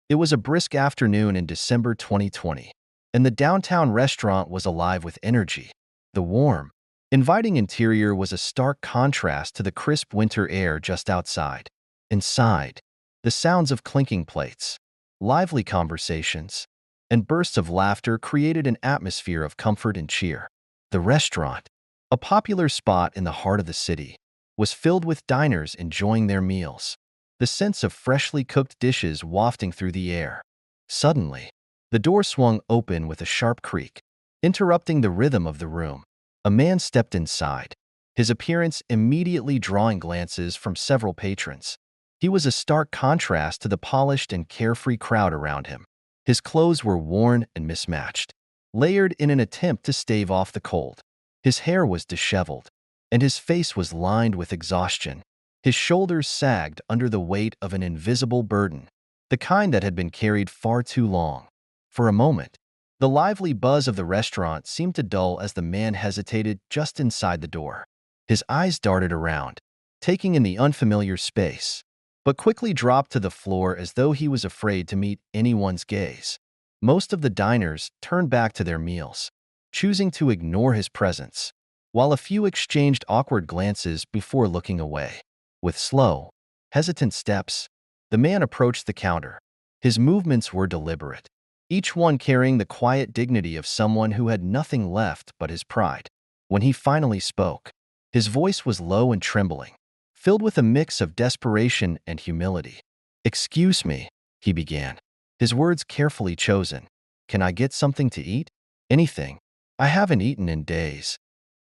It was a brisk afternoon in December 2020, and the downtown restaurant was alive with energy. The warm, inviting interior was a stark contrast to the crisp winter air just outside. Inside, the sounds of clinking plates, lively conversations, and bursts of laughter created an atmosphere of comfort and cheer. The restaurant, a popular spot in the heart of the city, was filled with diners enjoying their meals, the sense of freshly cooked dishes wafting through the air. Suddenly, the door swung open with a sharp creak, interrupting the rhythm of the room. A man stepped inside, his appearance immediately drawing glances from several patrons. He was a stark contrast to the polished and carefree crowd around him. His clothes were worn and mismatched, layered in an attempt to stave off the cold. His hair was disheveled, and his face was lined with exhaustion. His shoulders sagged under the weight of an invisible burden, the kind that had been carried far too long. For a moment, the lively buzz of the restaurant seemed to dull as the man hesitated just inside the door. His eyes darted around, taking in the unfamiliar space, but quickly dropped to the floor as though he was afraid to meet anyone's gaze. Most of the diners turned back to their meals, choosing to ignore his presence, while a few exchanged awkward glances before looking away. With slow, hesitant steps, the man approached the counter. His movements were deliberate, each one carrying the quiet dignity of someone who had nothing left but his pride. When he finally spoke, his voice was low and trembling, filled with a mix of desperation and humility. "Excuse me," he began, his words carefully chosen. "Can I get something to eat? Anything. I haven't eaten in days."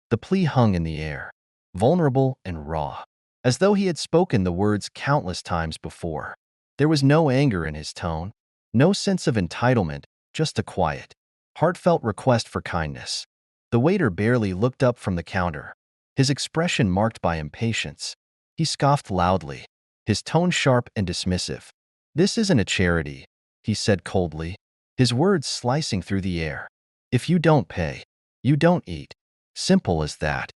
The plea hung in the air, vulnerable and raw, as though he had spoken the words countless times before. There was no anger in his tone, no sense of entitlement, just a quiet, heartfelt request for kindness. The waiter barely looked up from the counter, his expression marked by impatience. He scoffed loudly, his tone sharp and dismissive. "This isn't a charity," he said coldly, his words slicing through the air. "If you don't pay, you don't eat. Simple as that."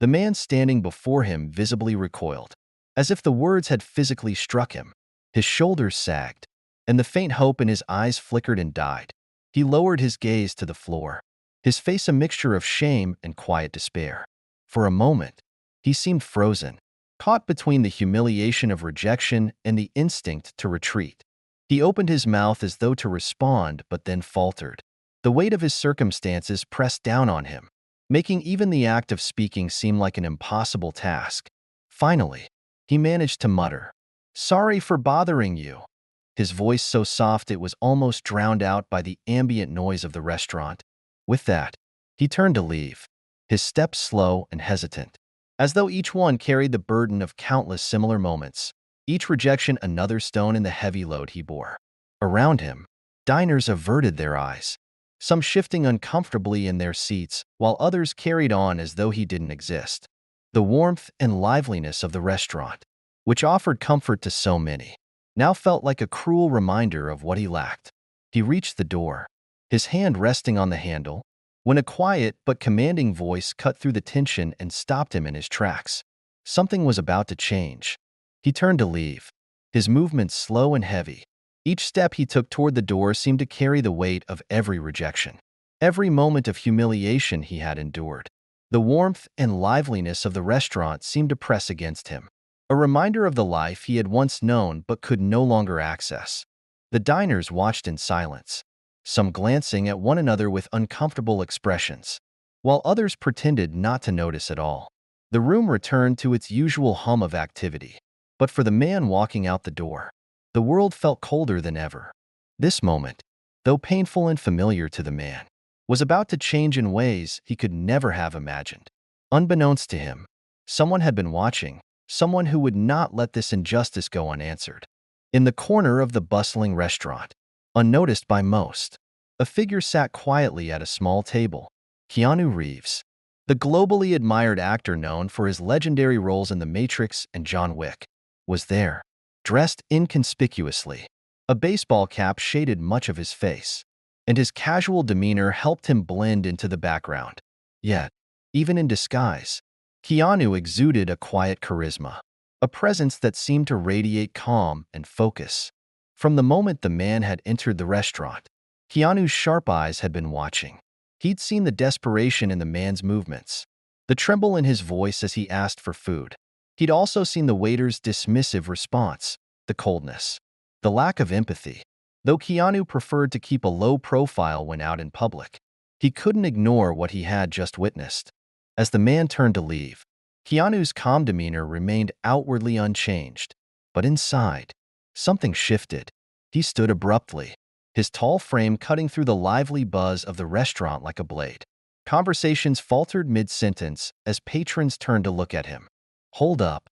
The man standing before him visibly recoiled, as if the words had physically struck him. His shoulders sagged, and the faint hope in his eyes flickered and died. He lowered his gaze to the floor, his face a mixture of shame and quiet despair. For a moment, he seemed frozen, caught between the humiliation of rejection and the instinct to retreat. He opened his mouth as though to respond, but then faltered. The weight of his circumstances pressed down on him, making even the act of speaking seem like an impossible task. Finally, he managed to mutter, "Sorry for bothering you," his voice so soft it was almost drowned out by the ambient noise of the restaurant. With that, he turned to leave, his steps slow and hesitant, as though each one carried the burden of countless similar moments, each rejection another stone in the heavy load he bore. Around him, diners averted their eyes, some shifting uncomfortably in their seats, while others carried on as though he didn't exist. The warmth and liveliness of the restaurant, which offered comfort to so many, now felt like a cruel reminder of what he lacked. He reached the door, his hand resting on the handle, when a quiet but commanding voice cut through the tension and stopped him in his tracks. Something was about to change. He turned to leave, his movements slow and heavy. Each step he took toward the door seemed to carry the weight of every rejection, every moment of humiliation he had endured. The warmth and liveliness of the restaurant seemed to press against him, a reminder of the life he had once known but could no longer access. The diners watched in silence, some glancing at one another with uncomfortable expressions, while others pretended not to notice at all. The room returned to its usual hum of activity, but for the man walking out the door, the world felt colder than ever. This moment, though painful and familiar to the man, was about to change in ways he could never have imagined. Unbeknownst to him, someone had been watching, someone who would not let this injustice go unanswered. In the corner of the bustling restaurant, unnoticed by most, a figure sat quietly at a small table. Keanu Reeves, the globally admired actor known for his legendary roles in The Matrix and John Wick, was there, dressed inconspicuously. A baseball cap shaded much of his face, and his casual demeanor helped him blend into the background. Yet, even in disguise, Keanu exuded a quiet charisma, a presence that seemed to radiate calm and focus. From the moment the man had entered the restaurant, Keanu's sharp eyes had been watching. He'd seen the desperation in the man's movements, the tremble in his voice as he asked for food. He'd also seen the waiter's dismissive response, the coldness, the lack of empathy. Though Keanu preferred to keep a low profile when out in public, he couldn't ignore what he had just witnessed. As the man turned to leave, Keanu's calm demeanor remained outwardly unchanged, but inside, something shifted. He stood abruptly, his tall frame cutting through the lively buzz of the restaurant like a blade. Conversations faltered mid-sentence as patrons turned to look at him. "Hold up,"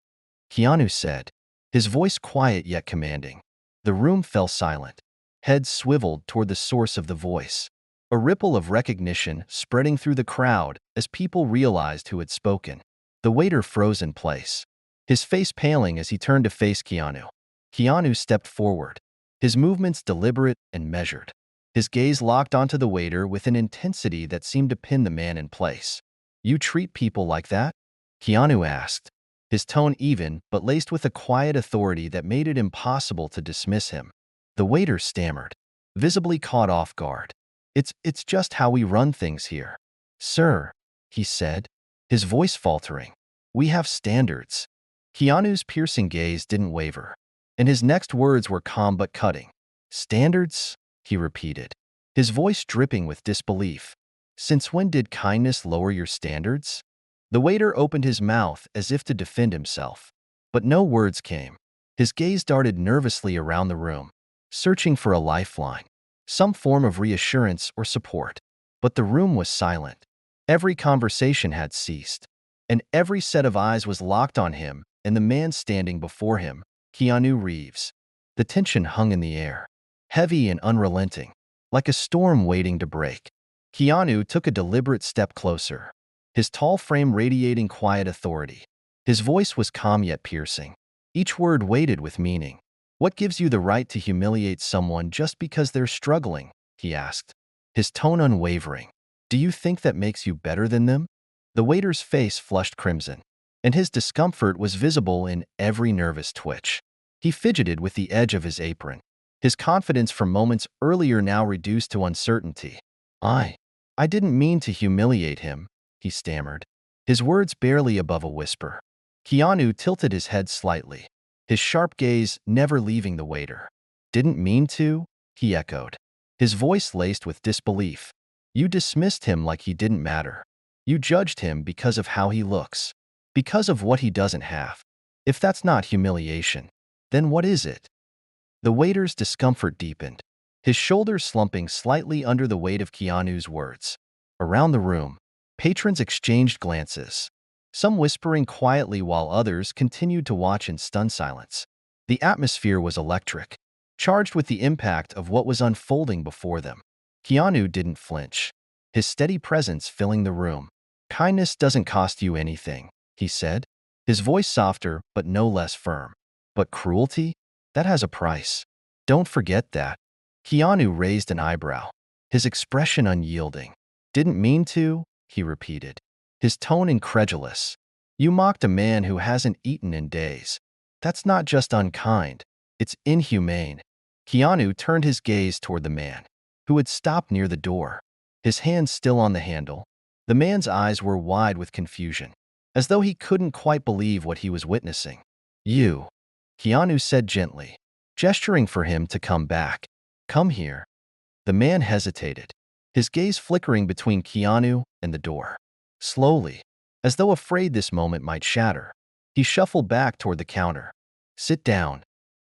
Keanu said, his voice quiet yet commanding. The room fell silent. Heads swiveled toward the source of the voice. A ripple of recognition spreading through the crowd as people realized who had spoken. The waiter froze in place, his face paling as he turned to face Keanu. Keanu stepped forward, his movements deliberate and measured. His gaze locked onto the waiter with an intensity that seemed to pin the man in place. "You treat people like that?" Keanu asked, his tone even but laced with a quiet authority that made it impossible to dismiss him. The waiter stammered, visibly caught off guard. It's just how we run things here." "Sir," he said, his voice faltering, "we have standards." Keanu's piercing gaze didn't waver, and his next words were calm but cutting. "Standards?" he repeated, his voice dripping with disbelief. "Since when did kindness lower your standards?" The waiter opened his mouth as if to defend himself, but no words came. His gaze darted nervously around the room, searching for a lifeline, some form of reassurance or support. But the room was silent. Every conversation had ceased, and every set of eyes was locked on him and the man standing before him, Keanu Reeves. The tension hung in the air, heavy and unrelenting, like a storm waiting to break. Keanu took a deliberate step closer, his tall frame radiating quiet authority. His voice was calm yet piercing, each word weighted with meaning. "What gives you the right to humiliate someone just because they're struggling?" he asked, his tone unwavering. "Do you think that makes you better than them?" The waiter's face flushed crimson, and his discomfort was visible in every nervous twitch. He fidgeted with the edge of his apron, his confidence from moments earlier now reduced to uncertainty. I didn't mean to humiliate him," he stammered, his words barely above a whisper. Keanu tilted his head slightly, his sharp gaze never leaving the waiter. "Didn't mean to?" he echoed, his voice laced with disbelief. "You dismissed him like he didn't matter. You judged him because of how he looks, because of what he doesn't have. If that's not humiliation, then what is it?" The waiter's discomfort deepened, his shoulders slumping slightly under the weight of Keanu's words. Around the room, patrons exchanged glances, some whispering quietly while others continued to watch in stunned silence. The atmosphere was electric, charged with the impact of what was unfolding before them. Keanu didn't flinch, his steady presence filling the room. "Kindness doesn't cost you anything," he said, his voice softer but no less firm. "But cruelty? That has a price. Don't forget that." Keanu raised an eyebrow, his expression unyielding. "Didn't mean to?" he repeated, his tone incredulous. "You mocked a man who hasn't eaten in days. That's not just unkind, it's inhumane." Keanu turned his gaze toward the man, who had stopped near the door, his hand still on the handle. The man's eyes were wide with confusion, as though he couldn't quite believe what he was witnessing. "You," Keanu said gently, gesturing for him to come back. "Come here." The man hesitated, his gaze flickering between Keanu and the door. Slowly, as though afraid this moment might shatter, he shuffled back toward the counter. "Sit down,"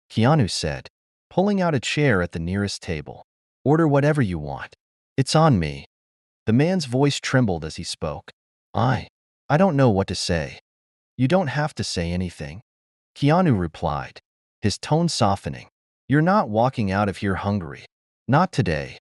Keanu said, pulling out a chair at the nearest table. "Order whatever you want. It's on me." The man's voice trembled as he spoke. I don't know what to say." "You don't have to say anything," Keanu replied, his tone softening. "You're not walking out of here hungry. Not today."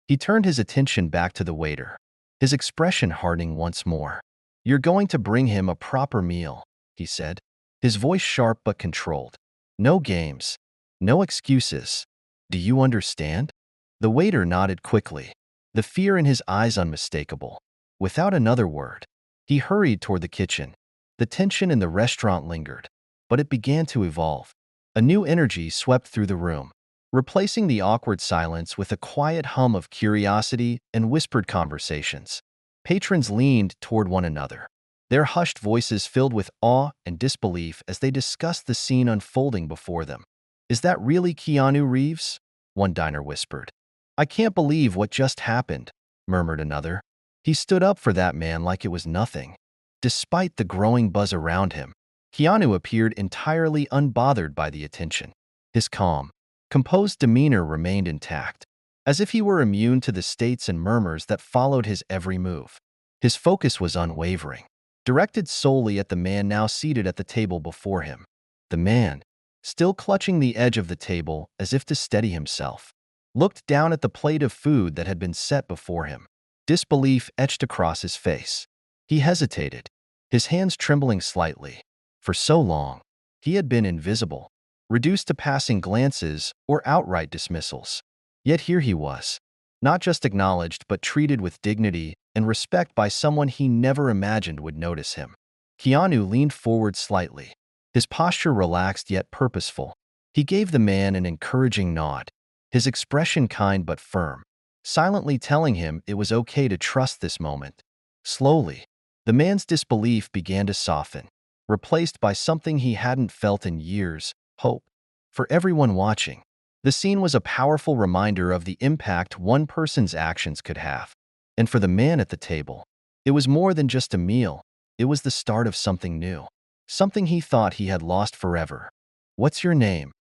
He turned his attention back to the waiter, his expression hardening once more. "You're going to bring him a proper meal," he said, his voice sharp but controlled. "No games, no excuses. Do you understand?" The waiter nodded quickly, the fear in his eyes unmistakable. Without another word, he hurried toward the kitchen. The tension in the restaurant lingered, but it began to evolve. A new energy swept through the room, replacing the awkward silence with a quiet hum of curiosity and whispered conversations. Patrons leaned toward one another, their hushed voices filled with awe and disbelief as they discussed the scene unfolding before them. "Is that really Keanu Reeves?" one diner whispered. "I can't believe what just happened," murmured another. "He stood up for that man like it was nothing." Despite the growing buzz around him, Keanu appeared entirely unbothered by the attention. His calm, composed demeanor remained intact, as if he were immune to the states and murmurs that followed his every move. His focus was unwavering, directed solely at the man now seated at the table before him. The man, still clutching the edge of the table as if to steady himself, looked down at the plate of food that had been set before him. Disbelief etched across his face. He hesitated, his hands trembling slightly. For so long, he had been invisible, reduced to passing glances or outright dismissals. Yet here he was, not just acknowledged but treated with dignity and respect by someone he never imagined would notice him. Keanu leaned forward slightly, his posture relaxed yet purposeful. He gave the man an encouraging nod, his expression kind but firm, silently telling him it was okay to trust this moment. Slowly, the man's disbelief began to soften, replaced by something he hadn't felt in years: hope. For everyone watching, the scene was a powerful reminder of the impact one person's actions could have. And for the man at the table, it was more than just a meal. It was the start of something new, something he thought he had lost forever. "What's your name?"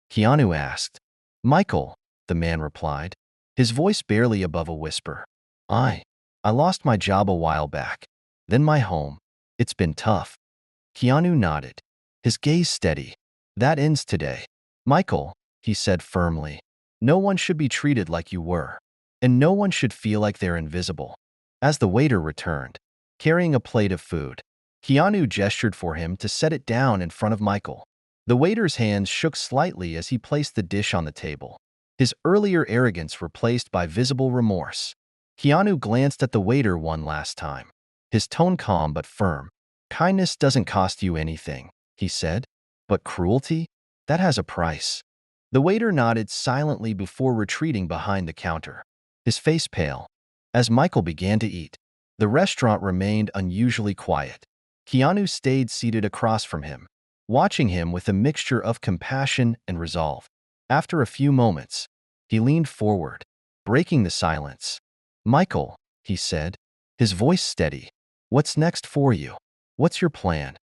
Keanu asked. "Michael," the man replied, his voice barely above a whisper. I lost my job a while back, then my home. It's been tough." Keanu nodded, his gaze steady. "That ends today, Michael," he said firmly. "No one should be treated like you were, and no one should feel like they're invisible." As the waiter returned, carrying a plate of food, Keanu gestured for him to set it down in front of Michael. The waiter's hands shook slightly as he placed the dish on the table, his earlier arrogance replaced by visible remorse. Keanu glanced at the waiter one last time, his tone calm but firm. "Kindness doesn't cost you anything," he said, "but cruelty? That has a price." The waiter nodded silently before retreating behind the counter, his face pale. As Michael began to eat, the restaurant remained unusually quiet. Keanu stayed seated across from him, watching him with a mixture of compassion and resolve. After a few moments, he leaned forward, breaking the silence. "Michael," he said, his voice steady, "what's next for you? What's your plan?"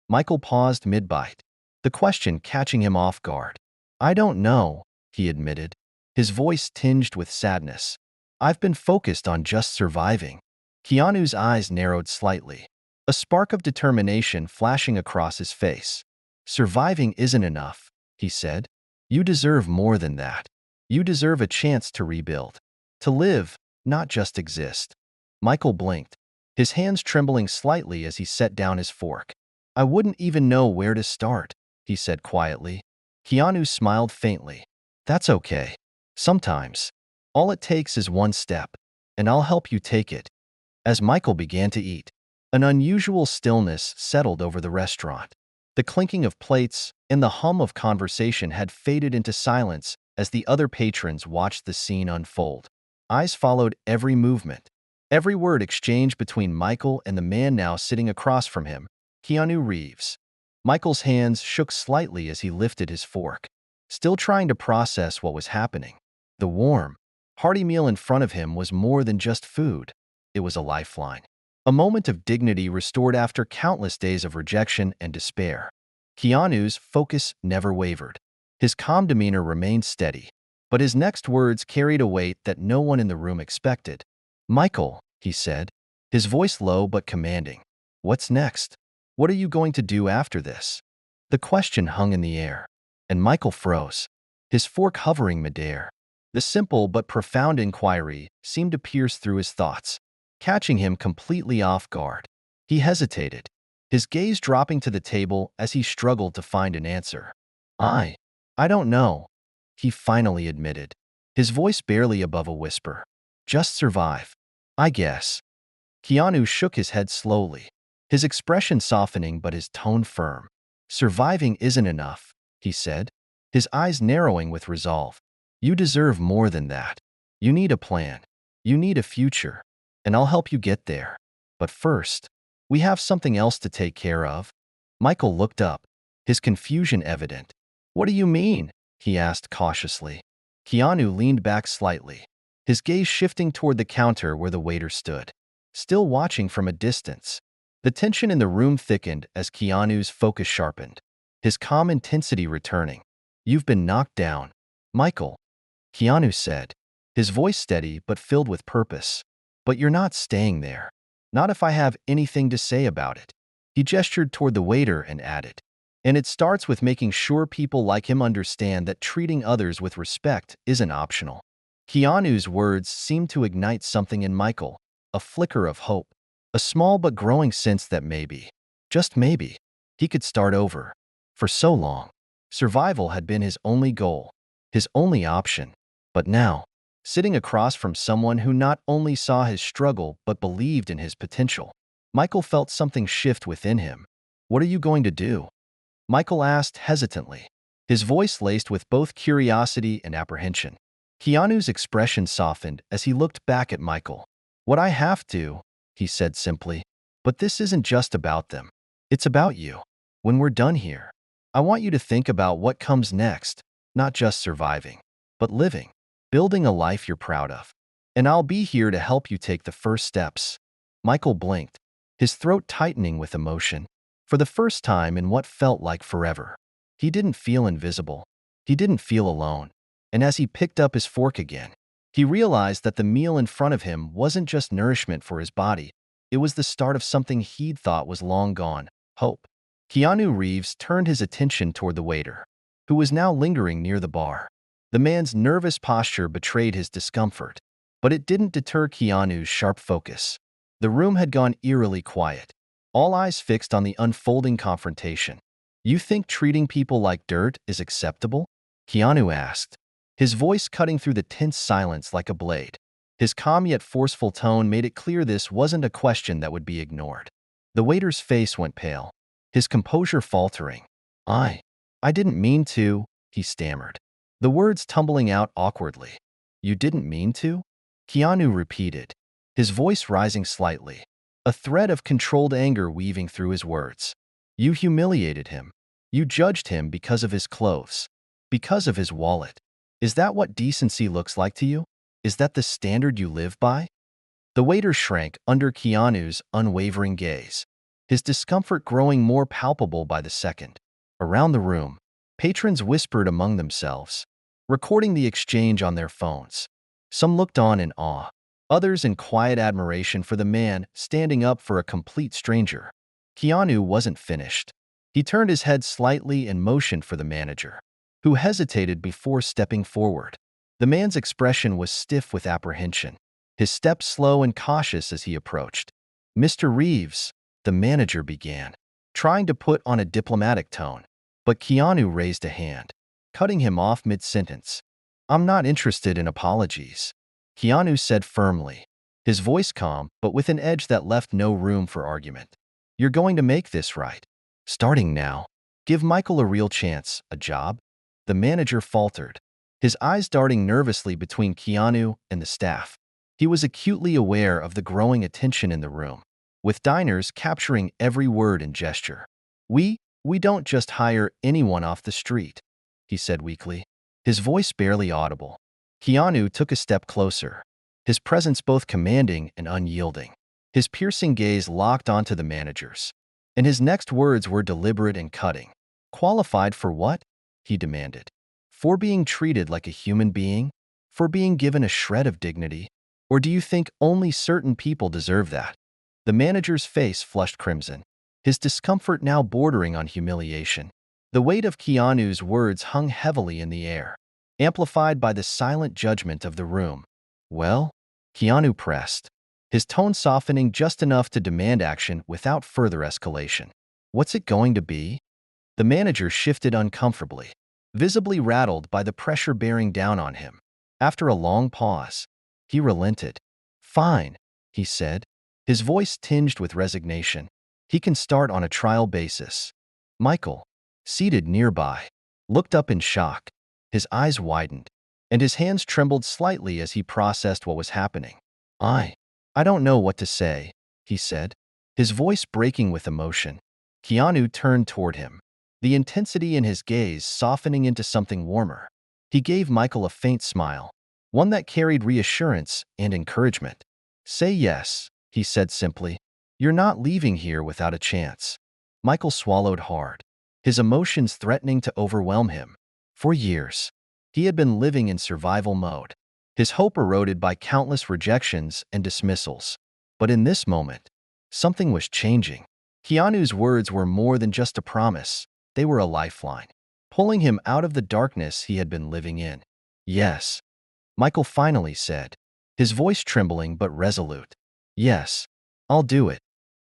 Michael paused mid-bite, the question catching him off guard. "I don't know," he admitted, his voice tinged with sadness. "I've been focused on just surviving." Keanu's eyes narrowed slightly, a spark of determination flashing across his face. "Surviving isn't enough," he said. "You deserve more than that. You deserve a chance to rebuild, to live, not just exist." Michael blinked, his hands trembling slightly as he set down his fork. "I wouldn't even know where to start," he said quietly. Keanu smiled faintly. "That's okay. Sometimes, all it takes is one step, and I'll help you take it." As Michael began to eat, an unusual stillness settled over the restaurant. The clinking of plates and the hum of conversation had faded into silence as the other patrons watched the scene unfold. Eyes followed every movement, every word exchanged between Michael and the man now sitting across from him, Keanu Reeves. Michael's hands shook slightly as he lifted his fork, still trying to process what was happening. The warm, hearty meal in front of him was more than just food. It was a lifeline, a moment of dignity restored after countless days of rejection and despair. Keanu's focus never wavered. His calm demeanor remained steady, but his next words carried a weight that no one in the room expected. "Michael," he said, his voice low but commanding, "what's next? What are you going to do after this?" The question hung in the air, and Michael froze, his fork hovering midair. The simple but profound inquiry seemed to pierce through his thoughts, catching him completely off guard. He hesitated, his gaze dropping to the table as he struggled to find an answer. I don't know," he finally admitted, his voice barely above a whisper. "Just survive, I guess." Keanu shook his head slowly, his expression softening but his tone firm. "Surviving isn't enough," he said, his eyes narrowing with resolve. You deserve more than that. You need a plan. You need a future. And I'll help you get there. But first, we have something else to take care of." Michael looked up, his confusion evident. "What do you mean?" he asked cautiously. Keanu leaned back slightly, his gaze shifting toward the counter where the waiter stood, still watching from a distance. The tension in the room thickened as Keanu's focus sharpened, his calm intensity returning. "You've been knocked down, Michael," Keanu said, his voice steady but filled with purpose. "But you're not staying there. Not if I have anything to say about it." He gestured toward the waiter and added, "And it starts with making sure people like him understand that treating others with respect isn't optional." Keanu's words seemed to ignite something in Michael, a flicker of hope, a small but growing sense that maybe, just maybe, he could start over. For so long, survival had been his only goal, his only option. But now, sitting across from someone who not only saw his struggle but believed in his potential, Michael felt something shift within him. "What are you going to do?" Michael asked hesitantly, his voice laced with both curiosity and apprehension. Keanu's expression softened as he looked back at Michael. "What I have to," he said simply. "But this isn't just about them. It's about you. When we're done here, I want you to think about what comes next, not just surviving, but living, building a life you're proud of. And I'll be here to help you take the first steps." Michael blinked, his throat tightening with emotion. For the first time in what felt like forever, he didn't feel invisible. He didn't feel alone. And as he picked up his fork again, he realized that the meal in front of him wasn't just nourishment for his body. It was the start of something he'd thought was long gone: hope. Keanu Reeves turned his attention toward the waiter, who was now lingering near the bar. The man's nervous posture betrayed his discomfort, but it didn't deter Keanu's sharp focus. The room had gone eerily quiet, all eyes fixed on the unfolding confrontation. "You think treating people like dirt is acceptable?" Keanu asked, his voice cutting through the tense silence like a blade. His calm yet forceful tone made it clear this wasn't a question that would be ignored. The waiter's face went pale, his composure faltering. I didn't mean to," he stammered, the words tumbling out awkwardly. "You didn't mean to?" Keanu repeated, his voice rising slightly, a thread of controlled anger weaving through his words. "You humiliated him. You judged him because of his clothes, because of his wallet. Is that what decency looks like to you? Is that the standard you live by?" The waiter shrank under Keanu's unwavering gaze, his discomfort growing more palpable by the second. Around the room, patrons whispered among themselves, recording the exchange on their phones. Some looked on in awe, others in quiet admiration for the man standing up for a complete stranger. Keanu wasn't finished. He turned his head slightly and motioned for the manager, who hesitated before stepping forward. The man's expression was stiff with apprehension, his step slow and cautious as he approached. "Mr. Reeves," the manager began, trying to put on a diplomatic tone, but Keanu raised a hand, cutting him off mid-sentence. "I'm not interested in apologies," Keanu said firmly, his voice calm but with an edge that left no room for argument. "You're going to make this right. Starting now. Give Michael a real chance, a job." The manager faltered, his eyes darting nervously between Keanu and the staff. He was acutely aware of the growing attention in the room, with diners capturing every word and gesture. We don't just hire anyone off the street," he said weakly, his voice barely audible. Keanu took a step closer, his presence both commanding and unyielding, his piercing gaze locked onto the manager's. And his next words were deliberate and cutting. "Qualified for what?" he demanded. "For being treated like a human being? For being given a shred of dignity? Or do you think only certain people deserve that?" The manager's face flushed crimson, his discomfort now bordering on humiliation. The weight of Keanu's words hung heavily in the air, amplified by the silent judgment of the room. "Well?" Keanu pressed, his tone softening just enough to demand action without further escalation. "What's it going to be?" The manager shifted uncomfortably, visibly rattled by the pressure bearing down on him. After a long pause, he relented. "Fine," he said, his voice tinged with resignation. "He can start on a trial basis." Michael, seated nearby, looked up in shock, his eyes widened. and his hands trembled slightly as he processed what was happening. I, I don't know what to say, he said, his voice breaking with emotion. Keanu turned toward him, the intensity in his gaze softening into something warmer. He gave Michael a faint smile, one that carried reassurance and encouragement. Say yes, he said simply. You're not leaving here without a chance. Michael swallowed hard, his emotions threatening to overwhelm him. For years, he had been living in survival mode, his hope eroded by countless rejections and dismissals. But in this moment, something was changing. Keanu's words were more than just a promise, they were a lifeline, pulling him out of the darkness he had been living in. Yes, Michael finally said, his voice trembling but resolute. Yes, I'll do it.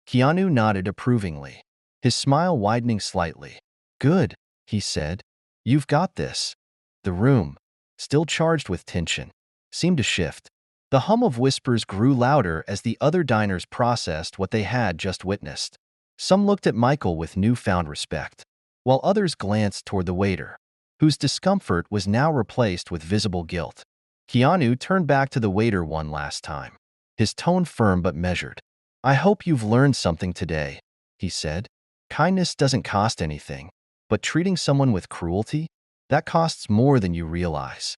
Keanu nodded approvingly, his smile widening slightly. Good, he said. You've got this. The room, still charged with tension, seemed to shift. The hum of whispers grew louder as the other diners processed what they had just witnessed. Some looked at Michael with newfound respect, while others glanced toward the waiter, whose discomfort was now replaced with visible guilt. Keanu turned back to the waiter one last time, his tone firm but measured. I hope you've learned something today, he said. Kindness doesn't cost anything, but treating someone with cruelty, that costs more than you realize.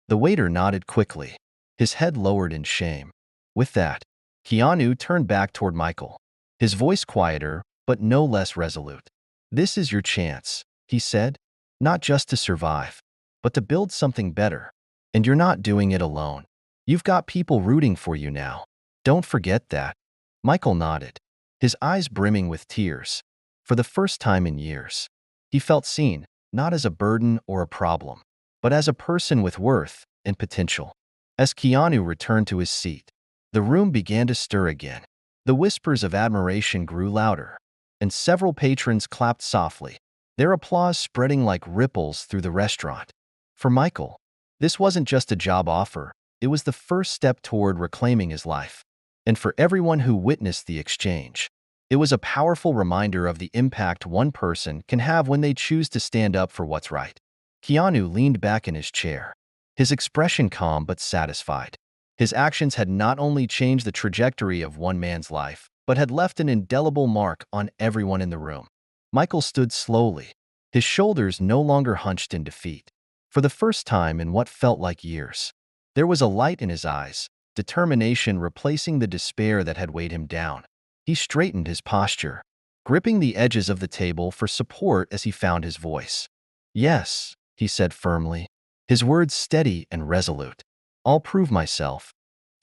The waiter nodded quickly, his head lowered in shame. With that, Keanu turned back toward Michael, his voice quieter but no less resolute. This is your chance, he said, not just to survive, but to build something better. And you're not doing it alone. You've got people rooting for you now. Don't forget that. Michael nodded, his eyes brimming with tears. For the first time in years, he felt seen, not as a burden or a problem, but as a person with worth and potential. As Keanu returned to his seat, the room began to stir again. The whispers of admiration grew louder, and several patrons clapped softly, their applause spreading like ripples through the restaurant. For Michael, this wasn't just a job offer, it was the first step toward reclaiming his life. And for everyone who witnessed the exchange, it was a powerful reminder of the impact one person can have when they choose to stand up for what's right. Keanu leaned back in his chair, his expression calm but satisfied. His actions had not only changed the trajectory of one man's life, but had left an indelible mark on everyone in the room. Michael stood slowly, his shoulders no longer hunched in defeat. For the first time in what felt like years, there was a light in his eyes, determination replacing the despair that had weighed him down. He straightened his posture, gripping the edges of the table for support as he found his voice. Yes, he said firmly, his words steady and resolute. I'll prove myself.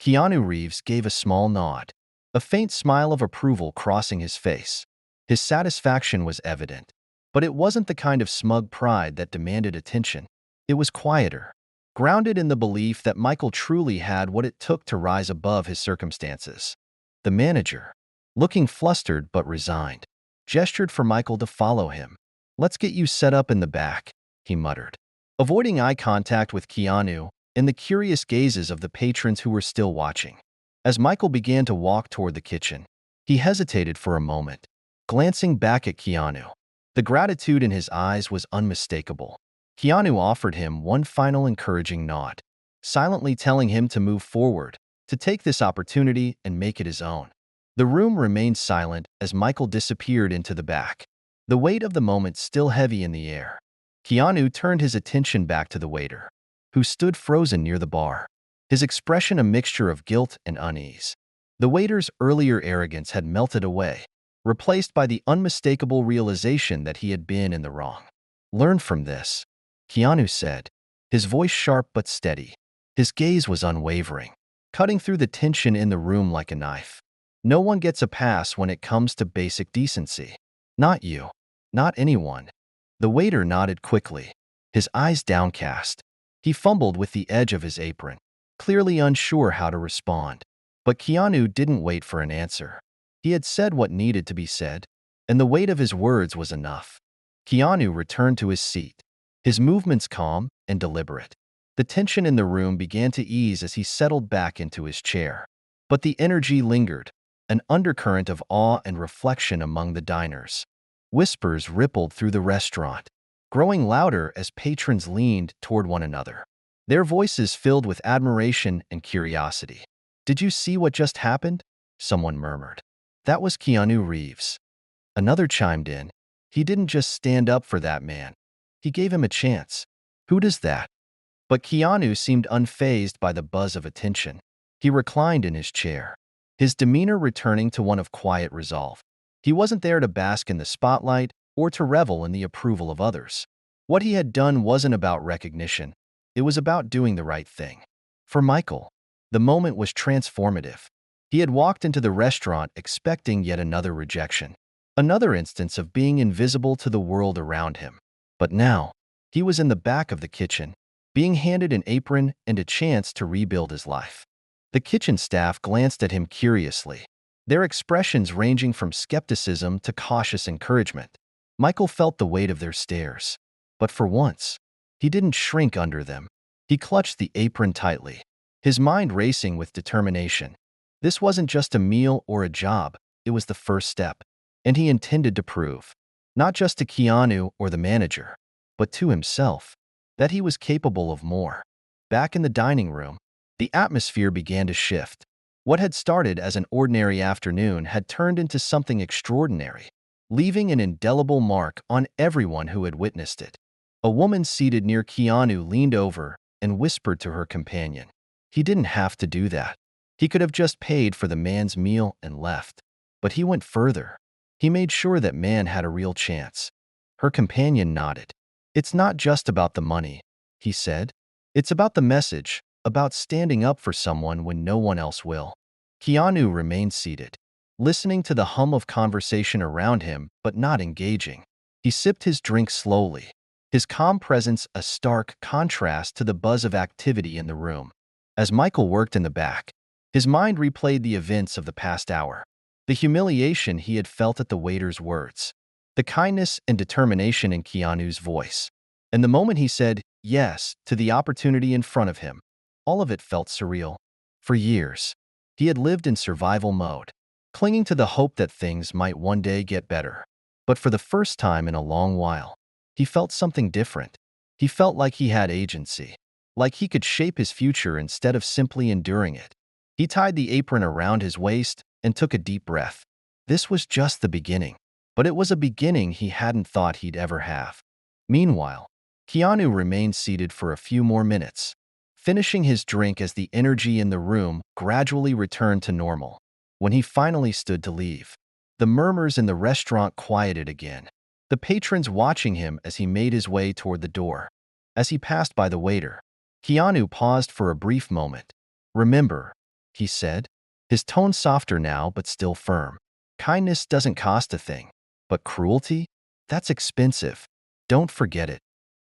Keanu Reeves gave a small nod, a faint smile of approval crossing his face. His satisfaction was evident, but it wasn't the kind of smug pride that demanded attention. It was quieter, grounded in the belief that Michael truly had what it took to rise above his circumstances. The manager, looking flustered but resigned, gestured for Michael to follow him. Let's get you set up in the back, he muttered, avoiding eye contact with Keanu and the curious gazes of the patrons who were still watching. As Michael began to walk toward the kitchen, he hesitated for a moment, glancing back at Keanu. The gratitude in his eyes was unmistakable. Keanu offered him one final encouraging nod, silently telling him to move forward, to take this opportunity and make it his own. The room remained silent as Michael disappeared into the back, the weight of the moment still heavy in the air. Keanu turned his attention back to the waiter, who stood frozen near the bar, his expression a mixture of guilt and unease. The waiter's earlier arrogance had melted away, replaced by the unmistakable realization that he had been in the wrong. Learn from this, Keanu said, his voice sharp but steady. His gaze was unwavering, cutting through the tension in the room like a knife. No one gets a pass when it comes to basic decency. Not you. Not anyone. The waiter nodded quickly, his eyes downcast. He fumbled with the edge of his apron, clearly unsure how to respond. But Keanu didn't wait for an answer. He had said what needed to be said, and the weight of his words was enough. Keanu returned to his seat, his movements calm and deliberate. The tension in the room began to ease as he settled back into his chair. But the energy lingered, an undercurrent of awe and reflection among the diners. Whispers rippled through the restaurant, growing louder as patrons leaned toward one another. their voices filled with admiration and curiosity. "Did you see what just happened?" someone murmured. "That was Keanu Reeves." Another chimed in. "He didn't just stand up for that man. He gave him a chance." "Who does that?" But Keanu seemed unfazed by the buzz of attention. He reclined in his chair, his demeanor returning to one of quiet resolve. He wasn't there to bask in the spotlight or to revel in the approval of others. What he had done wasn't about recognition. It was about doing the right thing. For Michael, the moment was transformative. He had walked into the restaurant expecting yet another rejection, another instance of being invisible to the world around him. But now, he was in the back of the kitchen, being handed an apron and a chance to rebuild his life. The kitchen staff glanced at him curiously, their expressions ranging from skepticism to cautious encouragement. Michael felt the weight of their stares. But for once, he didn't shrink under them. He clutched the apron tightly, his mind racing with determination. This wasn't just a meal or a job, it was the first step. And he intended to prove, not just to Keanu or the manager, but to himself, that he was capable of more. Back in the dining room, the atmosphere began to shift. What had started as an ordinary afternoon had turned into something extraordinary, leaving an indelible mark on everyone who had witnessed it. A woman seated near Keanu leaned over and whispered to her companion. He didn't have to do that. He could have just paid for the man's meal and left. But he went further. He made sure that man had a real chance. Her companion nodded. "It's not just about the money," he said. "It's about the message, about standing up for someone when no one else will." Keanu remained seated, listening to the hum of conversation around him but not engaging. He sipped his drink slowly, his calm presence a stark contrast to the buzz of activity in the room. As Michael worked in the back, his mind replayed the events of the past hour, the humiliation he had felt at the waiter's words, the kindness and determination in Keanu's voice, and the moment he said yes to the opportunity in front of him. All of it felt surreal. For years, he had lived in survival mode, clinging to the hope that things might one day get better. But for the first time in a long while, he felt something different. He felt like he had agency, like he could shape his future instead of simply enduring it. He tied the apron around his waist and took a deep breath. This was just the beginning, but it was a beginning he hadn't thought he'd ever have. Meanwhile, Keanu remained seated for a few more minutes, finishing his drink as the energy in the room gradually returned to normal. When he finally stood to leave, the murmurs in the restaurant quieted again, the patrons watching him as he made his way toward the door. As he passed by the waiter, Keanu paused for a brief moment. "Remember," he said, his tone softer now but still firm. "Kindness doesn't cost a thing, but cruelty? That's expensive. Don't forget it."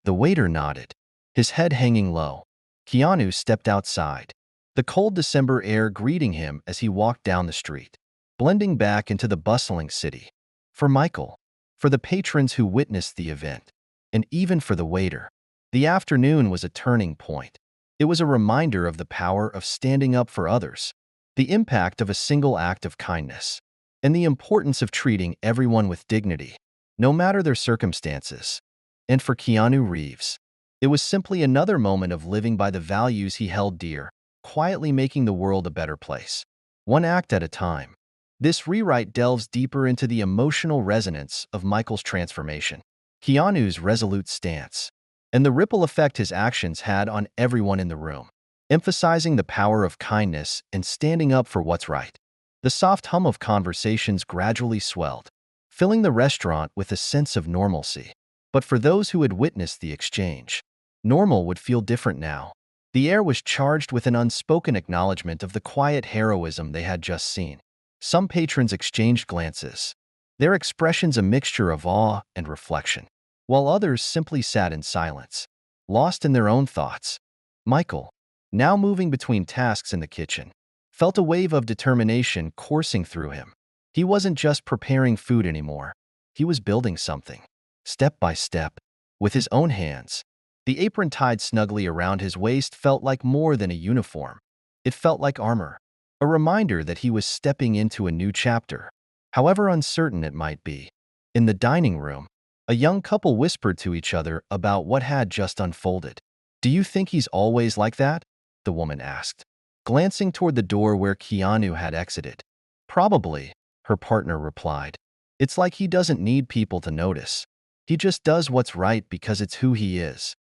The waiter nodded, his head hanging low. Keanu stepped outside, the cold December air greeting him as he walked down the street, blending back into the bustling city. For Michael, for the patrons who witnessed the event, and even for the waiter, the afternoon was a turning point. It was a reminder of the power of standing up for others, the impact of a single act of kindness, and the importance of treating everyone with dignity, no matter their circumstances. And for Keanu Reeves, it was simply another moment of living by the values he held dear, quietly making the world a better place, one act at a time. This rewrite delves deeper into the emotional resonance of Michael's transformation, Keanu's resolute stance, and the ripple effect his actions had on everyone in the room, emphasizing the power of kindness and standing up for what's right. The soft hum of conversations gradually swelled, filling the restaurant with a sense of normalcy. But for those who had witnessed the exchange, normal would feel different now. The air was charged with an unspoken acknowledgement of the quiet heroism they had just seen. Some patrons exchanged glances, their expressions a mixture of awe and reflection, while others simply sat in silence, lost in their own thoughts. Michael, now moving between tasks in the kitchen, felt a wave of determination coursing through him. He wasn't just preparing food anymore. He was building something, step by step, with his own hands. The apron tied snugly around his waist felt like more than a uniform. It felt like armor, a reminder that he was stepping into a new chapter, however uncertain it might be. In the dining room, a young couple whispered to each other about what had just unfolded. "Do you think he's always like that?" the woman asked, glancing toward the door where Keanu had exited. "Probably," her partner replied. "It's like he doesn't need people to notice. He just does what's right because it's who he is."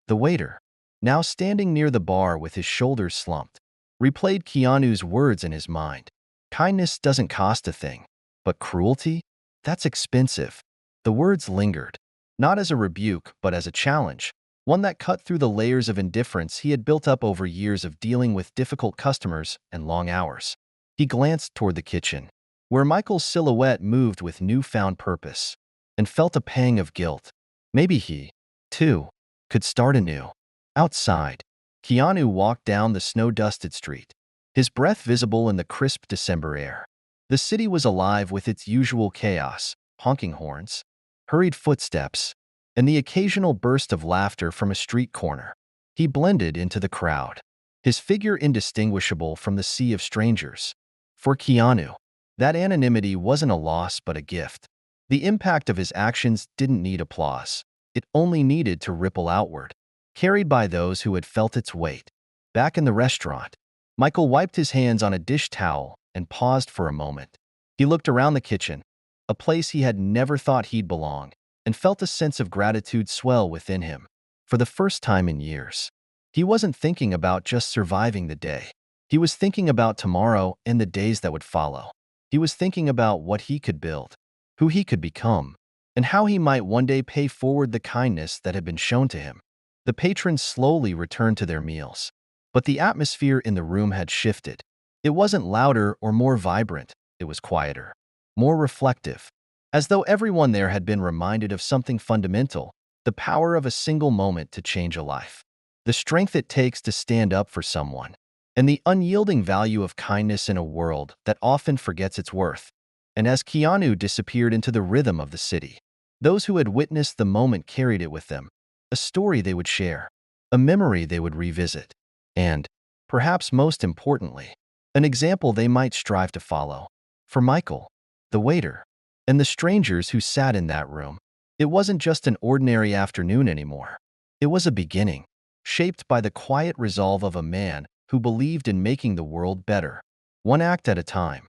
The waiter, now standing near the bar with his shoulders slumped, replayed Keanu's words in his mind. "Kindness doesn't cost a thing, but cruelty? That's expensive." The words lingered, not as a rebuke, but as a challenge, one that cut through the layers of indifference he had built up over years of dealing with difficult customers and long hours. He glanced toward the kitchen, where Michael's silhouette moved with newfound purpose, and felt a pang of guilt. Maybe he, too, could start anew. Outside, Keanu walked down the snow-dusted street, his breath visible in the crisp December air. The city was alive with its usual chaos: honking horns, hurried footsteps, and the occasional burst of laughter from a street corner. He blended into the crowd, his figure indistinguishable from the sea of strangers. For Keanu, that anonymity wasn't a loss but a gift. The impact of his actions didn't need applause. It only needed to ripple outward, carried by those who had felt its weight. Back in the restaurant, Michael wiped his hands on a dish towel and paused for a moment. He looked around the kitchen, a place he had never thought he'd belong, and felt a sense of gratitude swell within him. For the first time in years, he wasn't thinking about just surviving the day. He was thinking about tomorrow and the days that would follow. He was thinking about what he could build, who he could become, and how he might one day pay forward the kindness that had been shown to him. The patrons slowly returned to their meals, but the atmosphere in the room had shifted. It wasn't louder or more vibrant, it was quieter, more reflective, as though everyone there had been reminded of something fundamental: the power of a single moment to change a life, the strength it takes to stand up for someone, and the unyielding value of kindness in a world that often forgets its worth. And as Keanu disappeared into the rhythm of the city, those who had witnessed the moment carried it with them, a story they would share, a memory they would revisit, and, perhaps most importantly, an example they might strive to follow. For Michael, the waiter, and the strangers who sat in that room, it wasn't just an ordinary afternoon anymore. It was a beginning, shaped by the quiet resolve of a man who believed in making the world better, one act at a time.